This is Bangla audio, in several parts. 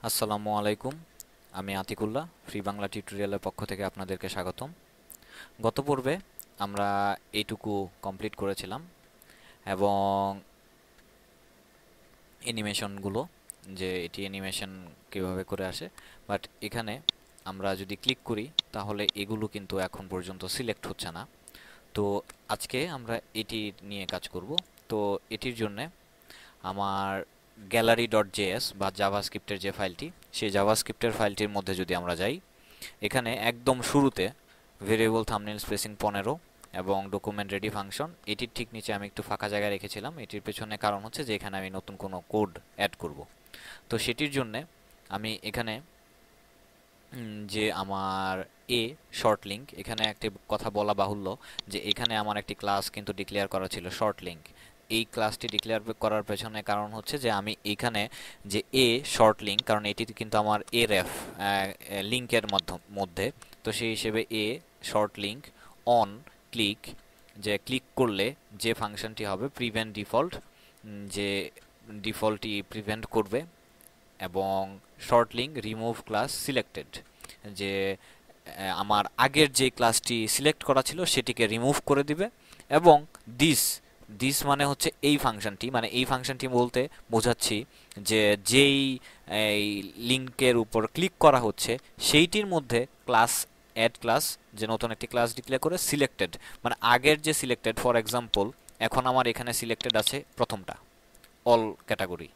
আসসালামু আলাইকুম। আমি আতিকুল্লাহ, ফ্রি বাংলা টিউটোরিয়ালের পক্ষ থেকে আপনাদেরকে স্বাগতম। গত পর্বে আমরা এইটুকু কমপ্লিট করেছিলাম এবং অ্যানিমেশনগুলো, যে এটি অ্যানিমেশন কীভাবে করে আসে, বাট এখানে আমরা যদি ক্লিক করি তাহলে এগুলো কিন্তু এখন পর্যন্ত সিলেক্ট হচ্ছে না। তো আজকে আমরা এটি নিয়ে কাজ করব। তো এটির জন্যে আমার গ্যালারি ডট জেএস বা জাভাস্ক্রিপ্টের যে ফাইলটি, সেই জাভাস্ক্রিপ্টের ফাইলটির মধ্যে যদি আমরা যাই, এখানে একদম শুরুতে ভেরিয়েবল থাম্বনেল স্পেসিং 15 এবং ডকুমেন্ট রেডি ফাংশন, এটির ঠিক নিচে আমি একটু ফাঁকা জায়গা রেখেছিলাম। এটির পেছনে কারণ হচ্ছে যে এখানে আমি নতুন কোনো কোড অ্যাড করব। তো সেটির জন্যে আমি এখানে যে আমার এ শর্ট লিঙ্ক, এখানে একটি কথা বলা বাহুল্য যে এখানে আমার একটি ক্লাস কিন্তু ডিক্লেয়ার করা ছিল শর্ট লিঙ্ক। এই ক্লাসটি ডিক্লেয়ার করার পেছনে কারণ হচ্ছে যে আমি এখানে যে এ শর্ট লিঙ্ক, কারণ এটি কিন্তু আমার এ রেফ লিঙ্কের মধ্যে, তো সেই হিসেবে a short link on click, যে ক্লিক করলে যে ফাংশনটি হবে প্রিভেন্ট ডিফল্ট, যে ডিফল্টটি প্রিভেন্ট করবে, এবং short link remove class selected, যে আমার আগের যে ক্লাসটি সিলেক্ট করা ছিল সেটিকে রিমুভ করে দিবে। এবং দিস দিস মানে হচ্ছে এই ফাংশনটি, মানে এই ফাংশনটি বলতে বোঝাচ্ছি যে যেই এই লিঙ্কের উপর ক্লিক করা হচ্ছে সেইটির মধ্যে ক্লাস অ্যাড ক্লাস, যে নতুন একটি ক্লাস ডিক্লেয়ার করে সিলেক্টেড, মানে আগের যে সিলেক্টেড, ফর এক্সাম্পল এখন আমার এখানে সিলেক্টেড আছে প্রথমটা অল ক্যাটাগরি।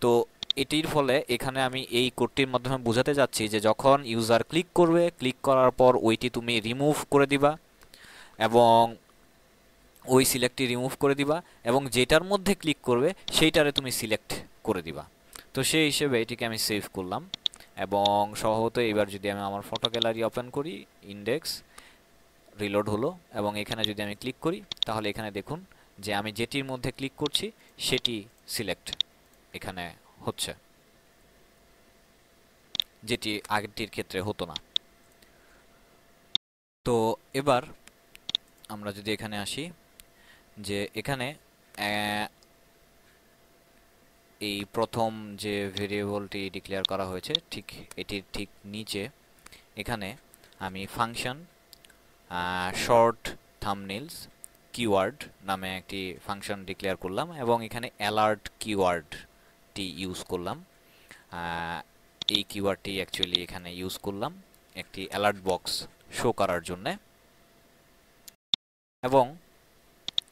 তো এটির ফলে এখানে আমি এই কোডটির মাধ্যমে বোঝাতে যাচ্ছি যে যখন ইউজার ক্লিক করবে, ক্লিক করার পর ওইটি তুমি রিমুভ করে দিবা, এবং ওই সিলেক্টটি রিমুভ করে দিবা, এবং যেটার মধ্যে ক্লিক করবে সেইটারে তুমি সিলেক্ট করে দিবা। তো সেই হিসেবে এটিকে আমি সেভ করলাম। এবং সম্ভবত এবার যদি আমি আমার ফটো গ্যালারি ওপেন করি, ইন্ডেক্স রিলোড হলো, এবং এখানে যদি আমি ক্লিক করি তাহলে এখানে দেখুন যে আমি যেটির মধ্যে ক্লিক করছি সেটি সিলেক্ট এখানে হচ্ছে, যেটি আগেরটির ক্ষেত্রে হতো না। তো এবার আমরা যদি এখানে আসি, যে এখানে এই প্রথম যে ভেরিয়েবলটি ডিক্লেয়ার করা হয়েছে ঠিক এটির ঠিক নিচে এখানে আমি ফাংশন শর্ট থাম্বনেলস কিওয়ার্ড নামে একটি ফাংশন ডিক্লেয়ার করলাম, এবং এখানে অ্যালার্ট কিওয়ার্ডটি ইউজ করলাম। এই কিওয়ার্ডটি অ্যাকচুয়ালি এখানে ইউজ করলাম একটি অ্যালার্ট বক্স শো করার জন্য। এবং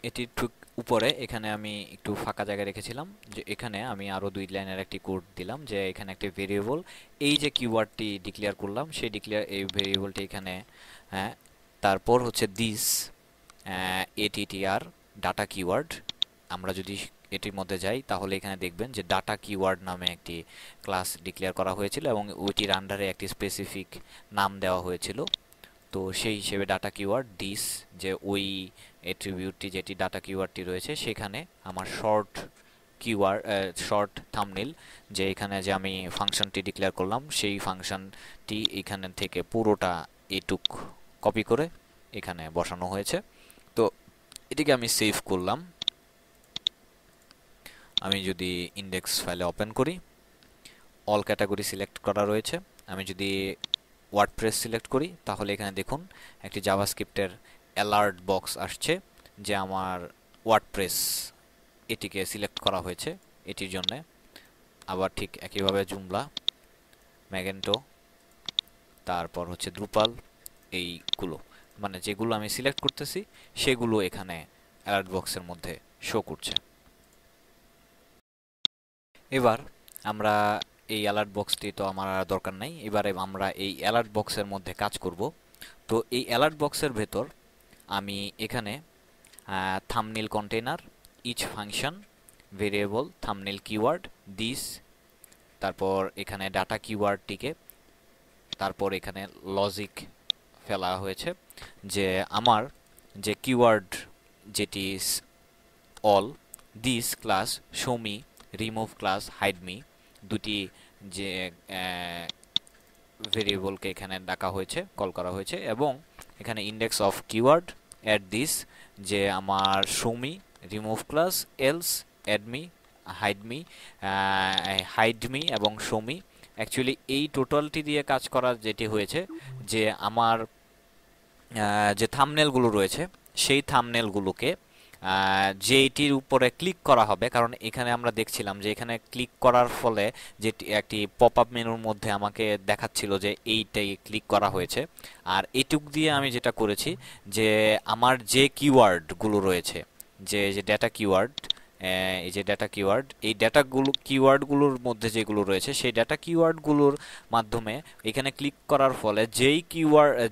এটির ঠিক উপরে এখানে আমি একটু ফাঁকা জায়গা রেখেছিলাম, যে এখানে আমি আরও 2 লাইনের একটি কোড দিলাম, যে এখানে একটি ভেরিয়েবল, এই যে কিওয়ার্ডটি ডিক্লেয়ার করলাম সেই এই ভেরিয়েবলটি এখানে, হ্যাঁ, তারপর হচ্ছে দিস এটিটিআর ডাটা কিওয়ার্ড। আমরা যদি এটির মধ্যে যাই তাহলে এখানে দেখবেন যে ডাটা কিওয়ার্ড নামে একটি ক্লাস ডিক্লেয়ার করা হয়েছিল এবং ওইটির আন্ডারে একটি স্পেসিফিক নাম দেওয়া হয়েছিল। তো সেই হিসেবে ডাটা কিওয়ার্ড দিস, যে ওই অ্যাট্রিবিউটটি যেটি ডাটা কিওয়ার্ডটি রয়েছে সেখানে আমার শর্ট কিওয়ার্ড শর্ট থাম্বনেল, যে এখানে যে আমি ফাংশনটি ডিক্লেয়ার করলাম সেই ফাংশনটি এখানে থেকে পুরোটা এটুক কপি করে এখানে বসানো হয়েছে। তো এটিকে আমি সেভ করলাম। আমি যদি ইন্ডেক্স ফাইলে ওপেন করি, অল ক্যাটাগরি সিলেক্ট করা রয়েছে। আমি যদি ওয়ার্ডপ্রেস সিলেক্ট করি তাহলে এখানে দেখুন একটি জাভাস্ক্রিপ্টের অ্যালার্ট বক্স আসছে, যে আমার ওয়ার্ডপ্রেস এটিকে সিলেক্ট করা হয়েছে এটির জন্য। আবার ঠিক একইভাবে জুমলা, ম্যাগেন্টো, তারপর হচ্ছে দ্রুপাল, এইগুলো মানে যেগুলো আমি সিলেক্ট করতেছি সেগুলো এখানে অ্যালার্ট বক্সের মধ্যে শো করছে। এবার আমরা এই অ্যালার্ট বক্সটি তো আমার আর দরকার নাই, এবারে আমরা এই অ্যালার্ট বক্সের মধ্যে কাজ করব। তো এই অ্যালার্ট বক্সের ভেতর আমি এখানে thumbnail container, each function, variable thumbnail keyword, this, তারপর এখানে ডাটা কিওয়ার্ডটিকে, তারপর এখানে লজিক ফেলা হয়েছে, যে আমার যে কিওয়ার্ড যেটি all, this class, show me, remove class, hide me, দুটি যে ভেরিয়েবলকে এখানে ডাকা হয়েছে, কল করা হয়েছে। এবং এখানে index of keyword add this, যে আমার show me, remove class, else, add me, hide me, hide me এবং শো মি, অ্যাকচুয়ালি এই টোটালটি দিয়ে কাজ করার যেটি হয়েছে যে আমার যে থাম্বনেলগুলো রয়েছে সেই থাম্বনেলগুলোকে যেইটির উপরে ক্লিক করা হবে, কারণ এখানে আমরা দেখছিলাম যে এখানে ক্লিক করার ফলে যে একটি পপ আপ মেনুর মধ্যে আমাকে দেখাচ্ছিল যে এইটাই ক্লিক করা হয়েছে। আর এটুক দিয়ে আমি যেটা করেছি যে আমার যে কিওয়ার্ডগুলো রয়েছে, যে যে ডাটা কিওয়ার্ড, এই যে ডাটা কিওয়ার্ড, এই ডাটাগুলো কিওয়ার্ডগুলোর মধ্যে যেগুলো রয়েছে সেই ডাটা কিওয়ার্ডগুলোর মাধ্যমে এখানে ক্লিক করার ফলে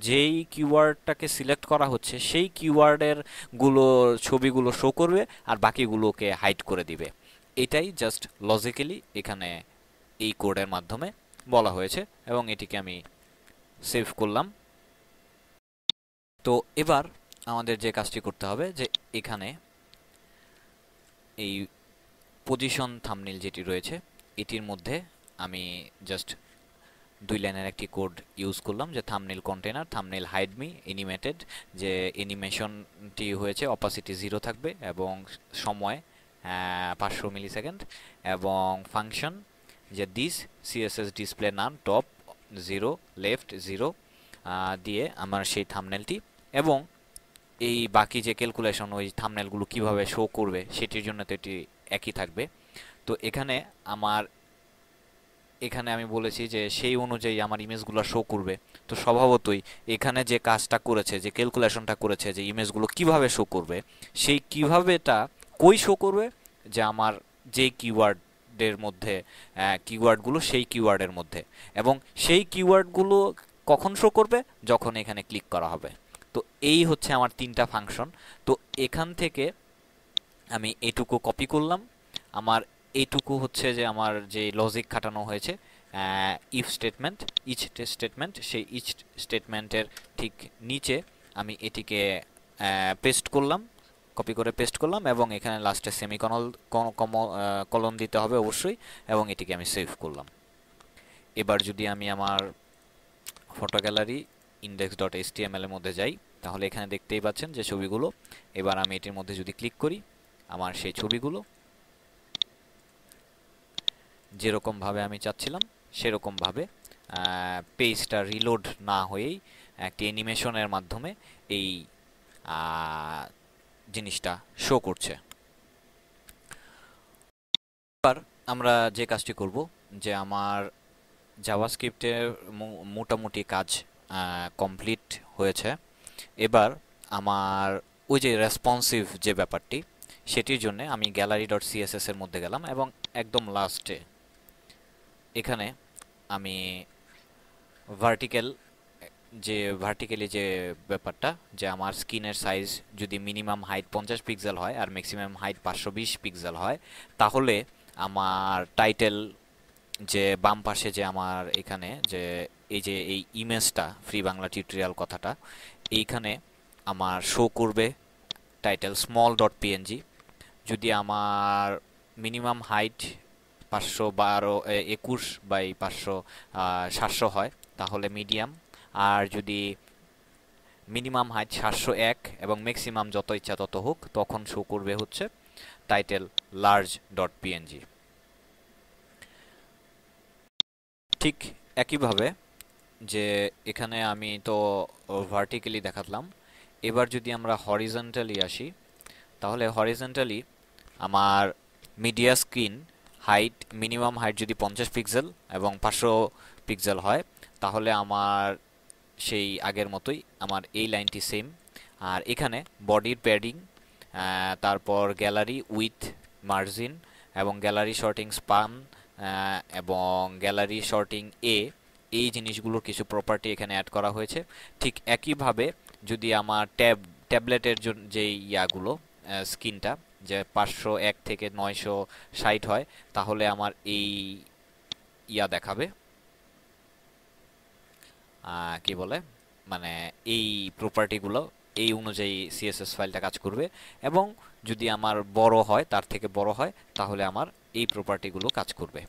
যেই কিওয়ার্ডটাকে সিলেক্ট করা হচ্ছে সেই কিওয়ার্ডের ছবিগুলো শো করবে আর বাকিগুলোকে হাইড করে দিবে। এটাই জাস্ট লজিক্যালি এখানে এই কোডের মাধ্যমে বলা হয়েছে এবং এটিকে আমি সেভ করলাম। তো এবার আমাদের যে কাজটি করতে হবে যে এখানে এই পজিশন থাম্বনেল যেটি রয়েছে এটির মধ্যে আমি জাস্ট 2 লাইনের একটি কোড ইউজ করলাম যে thumbnail container, thumbnail hide me animated, যে অ্যানিমেশনটি হয়েছে অপাসিটি 0 থাকবে এবং সময় 500 মিলিসেকেন্ড, এবং ফাংশন যে দিস সিএসএস ডিসপ্লে নাম টপ 0 লেফট 0 দিয়ে আমার সেই থাম্বনেলটি, এবং এই বাকি যে ক্যালকুলেশন ওই থাম্বনেলগুলো কিভাবে শো করবে সেটির জন্য তো এটি একই থাকবে। তো এখানে আমি বলেছি যে সেই অনুযায়ী আমার ইমেজগুলো শো করবে। তো স্বভাবতই এখানে যে কাজটা করেছে, যে ক্যালকুলেশনটা করেছে যে ইমেজগুলো কিভাবে শো করবে, সেই কিভাবেটা কই শো করবে, যে আমার যেই কিওয়ার্ডের মধ্যে কিওয়ার্ডগুলো সেই কিওয়ার্ডের মধ্যে, এবং সেই কিওয়ার্ডগুলো কখন শো করবে, যখন এখানে ক্লিক করা হবে। তো এই হচ্ছে আমার 3টা ফাংশন। তো এখান থেকে আমি এটুকু কপি করলাম। আমার এইটুকু হচ্ছে যে আমার যে লজিক খাটানো হয়েছে ইফ স্টেটমেন্ট, ইচ স্টেটমেন্ট, সেই ইচ স্টেটমেন্টের ঠিক নিচে আমি এটিকে পেস্ট করলাম, কপি করে পেস্ট করলাম, এবং এখানে লাস্টে কলন দিতে হবে অবশ্যই, এবং এটিকে আমি সেভ করলাম। এবার যদি আমি আমার ফটো গ্যালারি index.html এর মধ্যে যাই তাহলে এখানে দেখতেই পাচ্ছেন যে ছবিগুলো। এবার আমি এটির মধ্যে যদি ক্লিক করি আমার সেই ছবিগুলো যেরকমভাবে আমি চাচ্ছিলাম সেরকমভাবে পেজটা রিলোড না হয়েই একটি অ্যানিমেশনের মাধ্যমে এই জিনিসটা শো করছে। এবার আমরা যে কাজটি করব যে আমার জাভাস্ক্রিপ্টের মোটামুটি কাজ কমপ্লিট হয়েছে। এবার আমার ওই যে রেসপন্সিভ যে ব্যাপারটি সেটির জন্য আমি gallery.css এর মধ্যে গেলাম এবং একদম লাস্টে এখানে আমি ভার্টিক্যালি যে ব্যাপারটা, যে আমার স্ক্রিনের সাইজ যদি মিনিমাম হাইট 50 পিক্সেল হয় আর ম্যাক্সিমাম হাইট 520 পিক্সেল হয়, তাহলে আমার টাইটেল যে বাম পাশে যে আমার এখানে যে এই ইমেজটা ফ্রি বাংলা টিউটোরিয়াল কথাটা এইখানে আমার শো করবে টাইটেল small.png। যদি আমার মিনিমাম হাইট 21 হয় তাহলে মিডিয়াম, আর যদি মিনিমাম হাইট 701 এবং ম্যাক্সিমাম যত ইচ্ছা তত হোক তখন শো করবে হচ্ছে টাইটেল large.png। ঠিক একইভাবে যে এখানে আমি তো ভার্টিক্যালি দেখালাম, এবার যদি আমরা হরিজন্টালি আসি তাহলে হরিজন্টালি আমার media screen height minimum height যদি 50 পিক্সেল এবং 500 পিক্সেল হয় তাহলে আমার সেই আগের মতোই আমার এই লাইনটি সেম। আর এখানে বডির প্যাডিং, তারপর গ্যালারি উইথ মার্জিন এবং গ্যালারি শর্টিং স্পান এবং গ্যালারি শর্টিং এই জিনিসগুলোর কিছু প্রপার্টি এখানে অ্যাড করা হয়েছে। ঠিক একইভাবে যদি আমার ট্যাবলেটের জন্য যে ইয়াগুলো স্ক্রিনটা যে 501 থেকে 960 হয় তাহলে আমার এই দেখাবে, কি বলে, মানে এই প্রপার্টিগুলো এই অনুযায়ী সিএসএস ফাইলটা কাজ করবে। এবং যদি আমার বড় হয়, তার থেকে বড় হয়, তাহলে আমার এই প্রপার্টিগুলো কাজ করবে,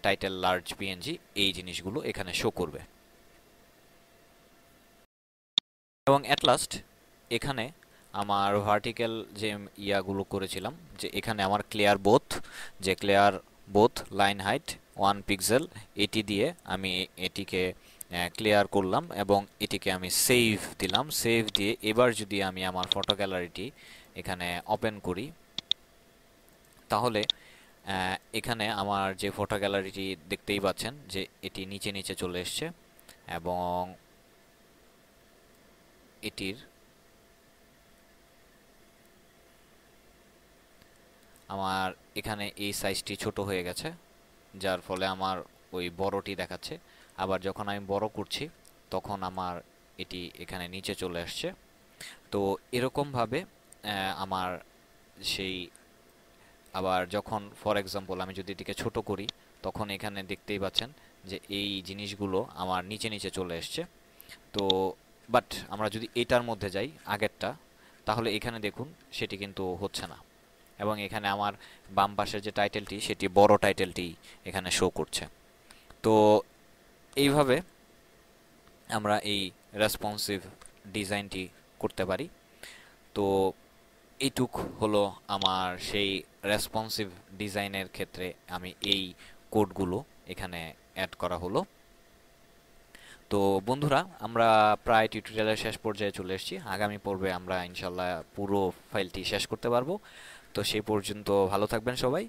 টাইটেল লার্জ পিএনজি এই জিনিসগুলো এখানে শো করবে। এবং অ্যাট লাস্ট এখানে আমার ভার্টিক্যাল যে ইয়াগুলো করেছিলাম যে এখানে আমার clear both line height 1 pixel, এটি দিয়ে আমি এটিকে ক্লিয়ার করলাম এবং এটিকে আমি সেভ দিলাম। সেভ দিয়ে এবার যদি আমি আমার ফটো গ্যালারিটি এখানে ওপেন করি, তাহলে এখানে আমার যে ফটো গ্যালারিটি দেখতেই পাচ্ছেন যে এটি নিচে নিচে চলে এসছে এবং এটির আমার এখানে এই সাইজটি ছোট হয়ে গেছে, যার ফলে আমার ওই বড়টি দেখাচ্ছে। আবার যখন আমি বড় করছি তখন আমার এটি এখানে নিচে চলে আসছে। তো এরকমভাবে আমার সেই, আবার যখন ফর এক্সাম্পল আমি যদি এটিকে ছোট করি, তখন এখানে দেখতেই পাচ্ছেন যে এই জিনিসগুলো আমার নিচে নিচে চলে এসছে। তো বাট আমরা যদি এটার মধ্যে যাই আগেরটা, তাহলে এখানে দেখুন সেটি কিন্তু হচ্ছে না এবং এখানে আমার বাম পাশের যে টাইটেলটি সেটি বড় টাইটেলটি এখানে শো করছে। তো এইভাবে আমরা এই রেসপন্সিভ ডিজাইনটি করতে পারি। তো এইটুক হলো আমার সেই রেসপন্সিভ ডিজাইনের ক্ষেত্রে আমি এই কোডগুলো এখানে অ্যাড করা হলো। তো বন্ধুরা, আমরা প্রায় টিউটোরিয়ালের শেষ পর্যায়ে চলে এসেছি। আগামী পর্বে আমরা ইনশাল্লাহ পুরো ফাইলটি শেষ করতে পারবো। তো সেই পর্যন্ত ভালো থাকবেন সবাই।